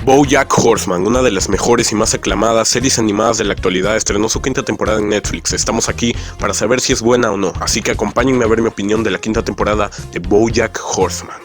BoJack Horseman, una de las mejores y más aclamadas series animadas de la actualidad, estrenó su quinta temporada en Netflix. Estamos aquí para saber si es buena o no, así que acompáñenme a ver mi opinión de la quinta temporada de BoJack Horseman.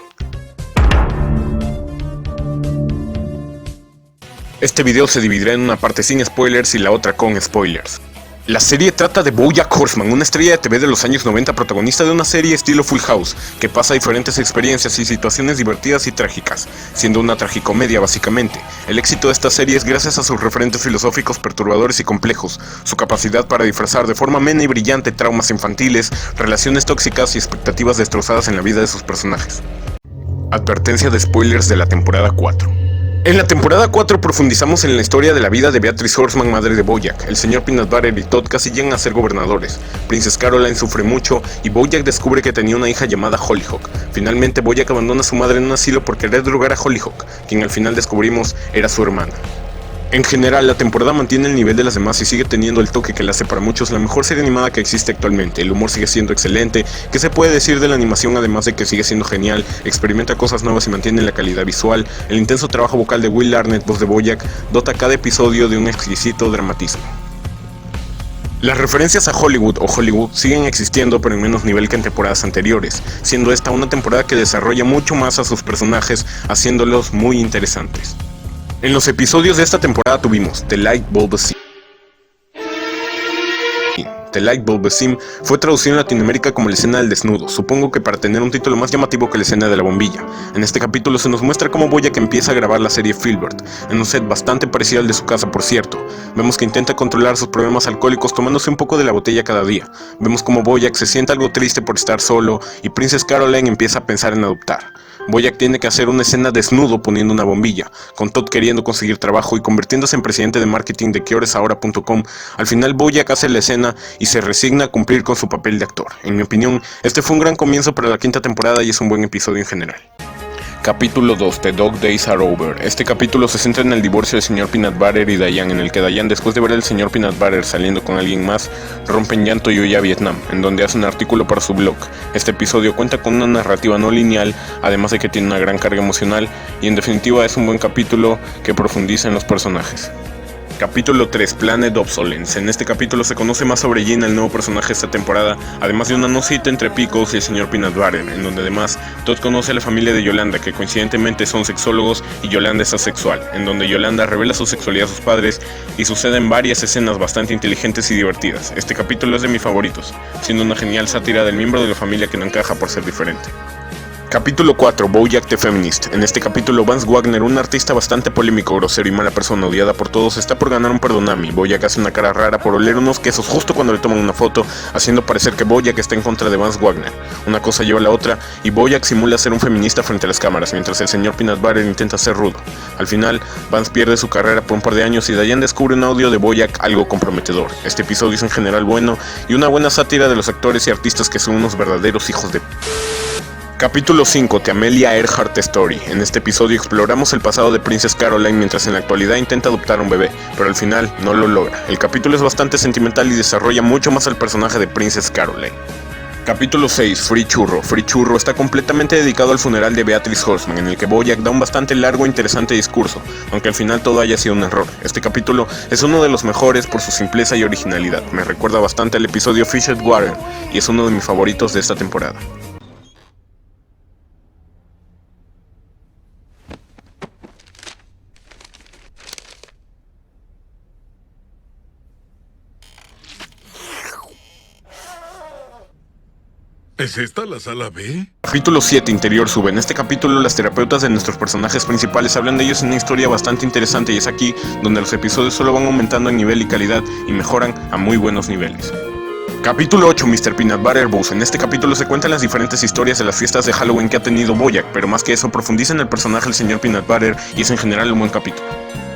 Este video se dividirá en una parte sin spoilers y la otra con spoilers. La serie trata de BoJack Horseman, una estrella de TV de los años 90, protagonista de una serie estilo Full House, que pasa diferentes experiencias y situaciones divertidas y trágicas, siendo una tragicomedia básicamente. El éxito de esta serie es gracias a sus referentes filosóficos perturbadores y complejos, su capacidad para disfrazar de forma amena y brillante traumas infantiles, relaciones tóxicas y expectativas destrozadas en la vida de sus personajes. Advertencia de spoilers de la temporada 4. En la temporada 4 profundizamos en la historia de la vida de Beatrice Horseman, madre de BoJack. El señor Peanut Butter y Todd casi llegan a ser gobernadores. Princess Caroline sufre mucho y BoJack descubre que tenía una hija llamada Hollyhock. Finalmente BoJack abandona a su madre en un asilo por querer drogar a Hollyhock, quien al final descubrimos era su hermana. En general, la temporada mantiene el nivel de las demás y sigue teniendo el toque que la hace para muchos la mejor serie animada que existe actualmente. El humor sigue siendo excelente. ¿Qué se puede decir de la animación además de que sigue siendo genial? Experimenta cosas nuevas y mantiene la calidad visual. El intenso trabajo vocal de Will Arnett, voz de BoJack, dota cada episodio de un exquisito dramatismo. Las referencias a Hollywood o Hollywood siguen existiendo, pero en menos nivel que en temporadas anteriores, siendo esta una temporada que desarrolla mucho más a sus personajes, haciéndolos muy interesantes. En los episodios de esta temporada tuvimos The Light Bulb Scene. The Light Bulb Scene fue traducido en Latinoamérica como la escena del desnudo, supongo que para tener un título más llamativo que la escena de la bombilla. En este capítulo se nos muestra cómo BoJack empieza a grabar la serie Filbert, en un set bastante parecido al de su casa por cierto. Vemos que intenta controlar sus problemas alcohólicos tomándose un poco de la botella cada día. Vemos cómo BoJack se siente algo triste por estar solo y Princess Caroline empieza a pensar en adoptar. BoJack tiene que hacer una escena desnudo poniendo una bombilla, con Todd queriendo conseguir trabajo y convirtiéndose en presidente de marketing de quehoresahora.com. Al final BoJack hace la escena y se resigna a cumplir con su papel de actor. En mi opinión, este fue un gran comienzo para la quinta temporada y es un buen episodio en general. Capítulo 2, The Dog Days Are Over. Este capítulo se centra en el divorcio del señor Peanut Butter y Diane, en el que Diane, después de ver al señor Peanut Butter saliendo con alguien más, rompe en llanto y huye a Vietnam, en donde hace un artículo para su blog. Este episodio cuenta con una narrativa no lineal, además de que tiene una gran carga emocional, y en definitiva es un buen capítulo que profundiza en los personajes. Capítulo 3, Planet Obsolence. En este capítulo se conoce más sobre Gina, el nuevo personaje de esta temporada, además de una no cita entre Pickles y el señor Peanut Butter, en donde además Todd conoce a la familia de Yolanda, que coincidentemente son sexólogos y Yolanda es asexual, en donde Yolanda revela su sexualidad a sus padres y suceden varias escenas bastante inteligentes y divertidas. Este capítulo es de mis favoritos, siendo una genial sátira del miembro de la familia que no encaja por ser diferente. Capítulo 4, BoJack the Feminist. En este capítulo Vance Wagner, un artista bastante polémico, grosero y mala persona odiada por todos, está por ganar un perdonami. BoJack hace una cara rara por oler unos quesos justo cuando le toman una foto, haciendo parecer que BoJack está en contra de Vance Wagner. Una cosa lleva a la otra y BoJack simula ser un feminista frente a las cámaras, mientras el señor Peanut Butter intenta ser rudo. Al final, Vance pierde su carrera por un par de años y Diane descubre un audio de BoJack algo comprometedor. Este episodio es en general bueno y una buena sátira de los actores y artistas que son unos verdaderos hijos de... Capítulo 5, The Amelia Earhart Story. En este episodio exploramos el pasado de Princess Caroline mientras en la actualidad intenta adoptar a un bebé, pero al final no lo logra. El capítulo es bastante sentimental y desarrolla mucho más al personaje de Princess Caroline. Capítulo 6, Free Churro. Free Churro está completamente dedicado al funeral de Beatrice Horseman, en el que BoJack da un bastante largo e interesante discurso, aunque al final todo haya sido un error. Este capítulo es uno de los mejores por su simpleza y originalidad. Me recuerda bastante al episodio Fish at Water y es uno de mis favoritos de esta temporada. ¿Es esta la sala B? Capítulo 7, Interior Sub. En este capítulo las terapeutas de nuestros personajes principales hablan de ellos en una historia bastante interesante y es aquí donde los episodios solo van aumentando en nivel y calidad y mejoran a muy buenos niveles. Capítulo 8, Mr. Peanut Butter Bus. En este capítulo se cuentan las diferentes historias de las fiestas de Halloween que ha tenido BoJack, pero más que eso profundiza en el personaje del señor Peanut Butter y es en general un buen capítulo.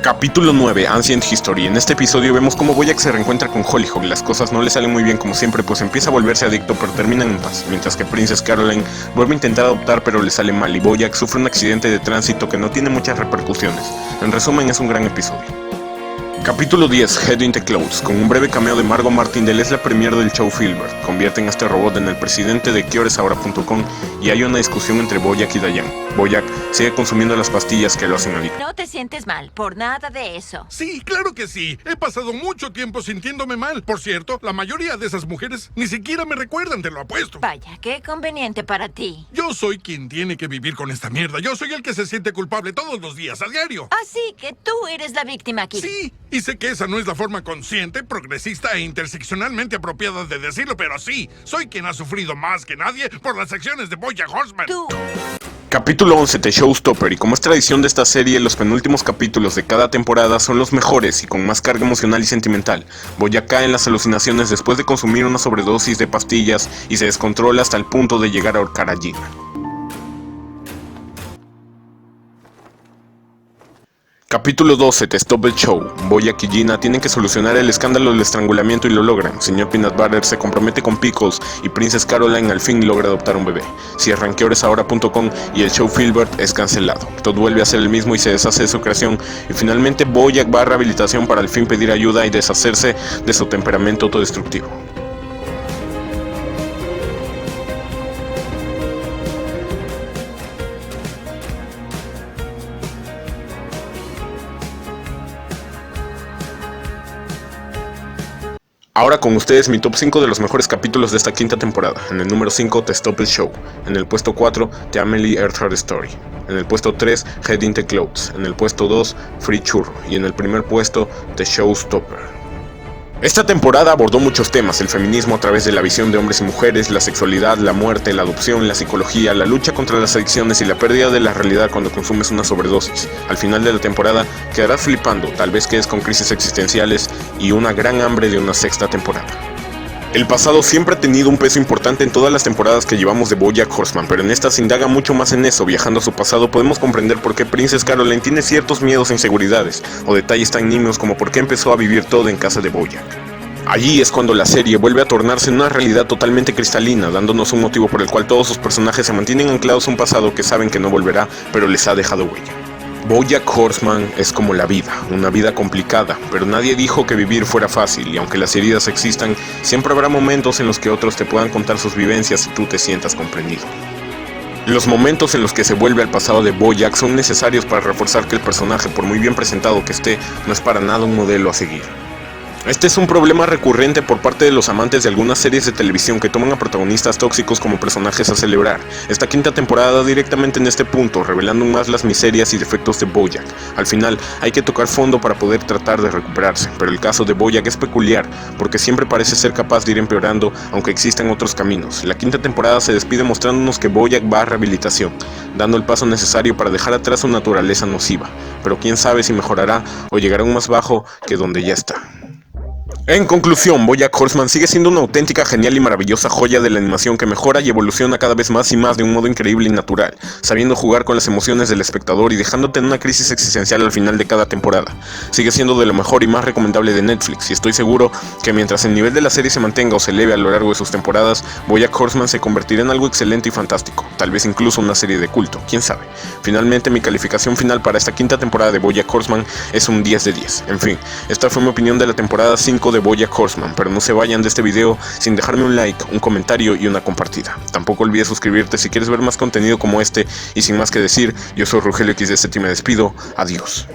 Capítulo 9, Ancient History. En este episodio vemos cómo BoJack se reencuentra con Hollyhock. Las cosas no le salen muy bien como siempre, pues empieza a volverse adicto, pero terminan en paz. Mientras que Princess Caroline vuelve a intentar adoptar, pero le sale mal, y BoJack sufre un accidente de tránsito que no tiene muchas repercusiones. En resumen, es un gran episodio. Capítulo 10, Head in the Clouds. Con un breve cameo de Margot Martindale es la premier del show Filbert. Convierten a este robot en el presidente de quehoresahora.com y hay una discusión entre Bojack y Diane. Bojack sigue consumiendo las pastillas que lo hacen adicto. No te sientes mal por nada de eso. Sí, claro que sí. He pasado mucho tiempo sintiéndome mal. Por cierto, la mayoría de esas mujeres ni siquiera me recuerdan, te lo apuesto. Vaya, qué conveniente para ti. Yo soy quien tiene que vivir con esta mierda. Yo soy el que se siente culpable todos los días, a diario. Así que tú eres la víctima aquí. Sí, y sé que esa no es la forma consciente, progresista e interseccionalmente apropiada de decirlo, pero sí, soy quien ha sufrido más que nadie por las acciones de BoJack Horseman. Tú. Capítulo 11, The Showstopper, y como es tradición de esta serie, los penúltimos capítulos de cada temporada son los mejores y con más carga emocional y sentimental. Bojack cae en las alucinaciones después de consumir una sobredosis de pastillas y se descontrola hasta el punto de llegar a ahorcar a Gina. Capítulo 12, The Stop the Show. Bojack y Gina tienen que solucionar el escándalo del estrangulamiento y lo logran. Señor Peanut Butter se compromete con Pickles y Princess Caroline al fin logra adoptar un bebé. Cierran quehoresahora.com y el show Filbert es cancelado. Todd vuelve a ser el mismo y se deshace de su creación. Y finalmente Bojack va a rehabilitación para al fin pedir ayuda y deshacerse de su temperamento autodestructivo. Ahora con ustedes mi top 5 de los mejores capítulos de esta quinta temporada. En el número 5, The Stop the Show. En el puesto 4, The Amelie Earhart Story. En el puesto 3, Head in the Clouds. En el puesto 2, Free Churro. Y en el primer puesto, The Showstopper. Esta temporada abordó muchos temas: el feminismo a través de la visión de hombres y mujeres, la sexualidad, la muerte, la adopción, la psicología, la lucha contra las adicciones y la pérdida de la realidad cuando consumes una sobredosis. Al final de la temporada quedarás flipando, tal vez quedes con crisis existenciales y una gran hambre de una sexta temporada. El pasado siempre ha tenido un peso importante en todas las temporadas que llevamos de BoJack Horseman, pero en esta se indaga mucho más en eso. Viajando a su pasado podemos comprender por qué Princess Caroline tiene ciertos miedos e inseguridades, o detalles tan nimios como por qué empezó a vivir todo en casa de Bojack. Allí es cuando la serie vuelve a tornarse en una realidad totalmente cristalina, dándonos un motivo por el cual todos sus personajes se mantienen anclados a un pasado que saben que no volverá, pero les ha dejado huella. BoJack Horseman es como la vida, una vida complicada, pero nadie dijo que vivir fuera fácil, y aunque las heridas existan, siempre habrá momentos en los que otros te puedan contar sus vivencias y tú te sientas comprendido. Los momentos en los que se vuelve al pasado de Bojack son necesarios para reforzar que el personaje, por muy bien presentado que esté, no es para nada un modelo a seguir. Este es un problema recurrente por parte de los amantes de algunas series de televisión que toman a protagonistas tóxicos como personajes a celebrar. Esta quinta temporada da directamente en este punto, revelando más las miserias y defectos de Bojack. Al final, hay que tocar fondo para poder tratar de recuperarse, pero el caso de Bojack es peculiar, porque siempre parece ser capaz de ir empeorando, aunque existan otros caminos. La quinta temporada se despide mostrándonos que Bojack va a rehabilitación, dando el paso necesario para dejar atrás su naturaleza nociva, pero quién sabe si mejorará o llegará aún más bajo que donde ya está. En conclusión, BoJack Horseman sigue siendo una auténtica, genial y maravillosa joya de la animación que mejora y evoluciona cada vez más y más de un modo increíble y natural, sabiendo jugar con las emociones del espectador y dejándote en una crisis existencial al final de cada temporada. Sigue siendo de lo mejor y más recomendable de Netflix, y estoy seguro que mientras el nivel de la serie se mantenga o se eleve a lo largo de sus temporadas, BoJack Horseman se convertirá en algo excelente y fantástico, tal vez incluso una serie de culto, quién sabe. Finalmente, mi calificación final para esta quinta temporada de BoJack Horseman es un 10 de 10. En fin, esta fue mi opinión de la temporada 5 de BoJack Horseman, pero no se vayan de este video sin dejarme un like, un comentario y una compartida. Tampoco olvides suscribirte si quieres ver más contenido como este, y sin más que decir, yo soy Rogelio XD7 y me despido. Adiós.